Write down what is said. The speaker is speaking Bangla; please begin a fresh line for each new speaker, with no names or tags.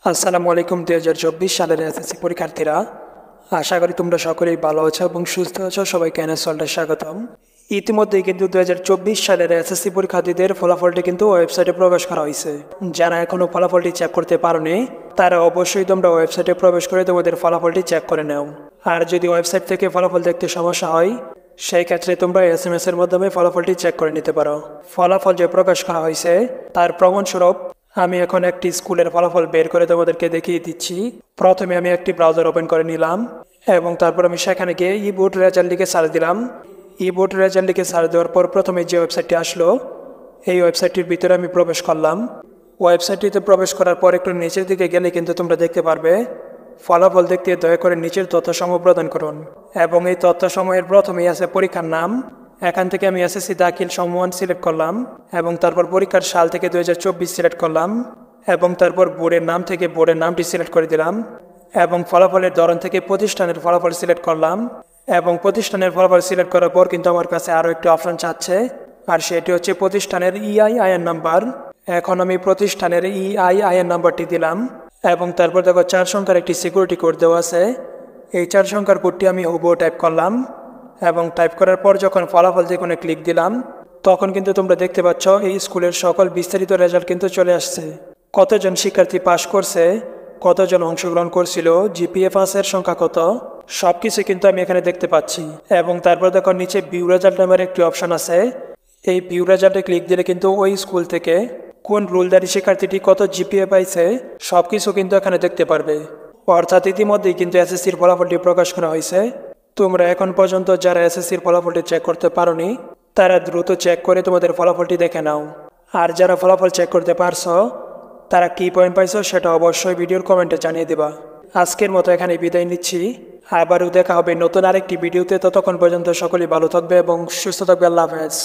আসসালামু আলাইকুম 2024 সালের এসএসসি পরীক্ষার্থীরা, আশা করি তোমরা সকলেই ভালো আছো এবং সুস্থ আছো। সবাইকে এনএসওয়ার্ল্ডে স্বাগতম। ইতিমধ্যেই কিন্তু 2024 সালের এসএসসি পরীক্ষার্থীদের ফলাফলটি কিন্তু ওয়েবসাইটে প্রকাশ করা হয়েছে। যারা এখনও ফলাফলটি চেক করতে পারোনি তারা অবশ্যই তোমরা ওয়েবসাইটে প্রবেশ করে তোমাদের ফলাফলটি চেক করে নাও। আর যদি ওয়েবসাইট থেকে ফলাফল দেখতে সমস্যা হয় সেই ক্ষেত্রে তোমরা এসএমএস এর মাধ্যমে ফলাফলটি চেক করে নিতে পারো। ফলাফল যে প্রকাশ করা হয়েছে তার প্রমাণস্বরূপ আমি এখন একটি স্কুলের ফলাফল বের করে তোমাদেরকে দেখিয়ে দিচ্ছি। প্রথমে আমি একটি ব্রাউজার ওপেন করে নিলাম এবং তারপর আমি সেখানে গিয়ে ই-বোর্ড রেজাল্ট লিখে সার্চ দিলাম। ই-বোর্ড রেজাল্ট লিখে সার্চ দেওয়ার পর প্রথমে যে ওয়েবসাইটটি আসলো এই ওয়েবসাইটটির ভিতরে আমি প্রবেশ করলাম। ওয়েবসাইটটিতে প্রবেশ করার পর একটু নিচের দিকে গেলে কিন্তু তোমরা দেখতে পারবে ফলাফল দেখতে দয়া করে নিচের তথ্যসমূহ প্রদান করুন এবং এই তথ্যসমূহের প্রথমেই আছে পরীক্ষার নাম। এখান থেকে আমি এসএসসি দাখিল সমমান সিলেক্ট করলাম এবং তারপর পরীক্ষার সাল থেকে 2024 সিলেক্ট করলাম এবং তারপর বোর্ডের নাম থেকে বোর্ডের নামটি সিলেক্ট করে দিলাম এবং ফলাফলের ধরন থেকে প্রতিষ্ঠানের ফলাফল সিলেক্ট করলাম এবং প্রতিষ্ঠানের ফলাফল সিলেক্ট করার পর কিন্তু আমার কাছে আরও একটি অপশন চাচ্ছে, আর সেটি হচ্ছে প্রতিষ্ঠানের EIN নাম্বার। এখন আমি প্রতিষ্ঠানের EIN নাম্বারটি দিলাম এবং তারপর দেখো 4 সংখ্যার একটি সিকিউরিটি কোড দেওয়া আছে। এই 4 সংখ্যার কোডটি আমি হুবহু টাইপ করলাম এবং টাইপ করার পর যখন ফলাফল যেখানে ক্লিক দিলাম তখন কিন্তু তোমরা দেখতে পাচ্ছ এই স্কুলের সকল বিস্তারিত রেজাল্ট কিন্তু চলে আসছে। কতজন শিক্ষার্থী পাশ করছে, কতজন অংশগ্রহণ করছিল, জিপিএ পাসের সংখ্যা কত, সব কিছু কিন্তু আমি এখানে দেখতে পাচ্ছি। এবং তারপর দেখো নিচে ভিউ রেজাল্ট নামের একটি অপশন আছে। এই ভিউ রেজাল্টে ক্লিক দিলে কিন্তু ওই স্কুল থেকে কোন রুলদারি শিক্ষার্থীটি কত জিপিএ পাইছে সব কিছু কিন্তু এখানে দেখতে পারবে। অর্থাৎ ইতিমধ্যেই কিন্তু এসএসসির ফলাফলটি প্রকাশ করা হয়েছে। তোমরা এখন পর্যন্ত যারা এসএসসির ফলাফলটি চেক করতে পারোনি তারা দ্রুত চেক করে তোমাদের ফলাফলটি দেখে নাও। আর যারা ফলাফল চেক করতে পারছো তারা কি পয়েন্ট পাইছো সেটা অবশ্যই ভিডিওর কমেন্টে জানিয়ে দেবা। আজকের মতো এখানে বিদায় নিচ্ছি, আবারও দেখা হবে নতুন আরেকটি ভিডিওতে। ততক্ষণ পর্যন্ত সকলেই ভালো থাকবে এবং সুস্থ থাকবে। আল্লাহ হাফেজ।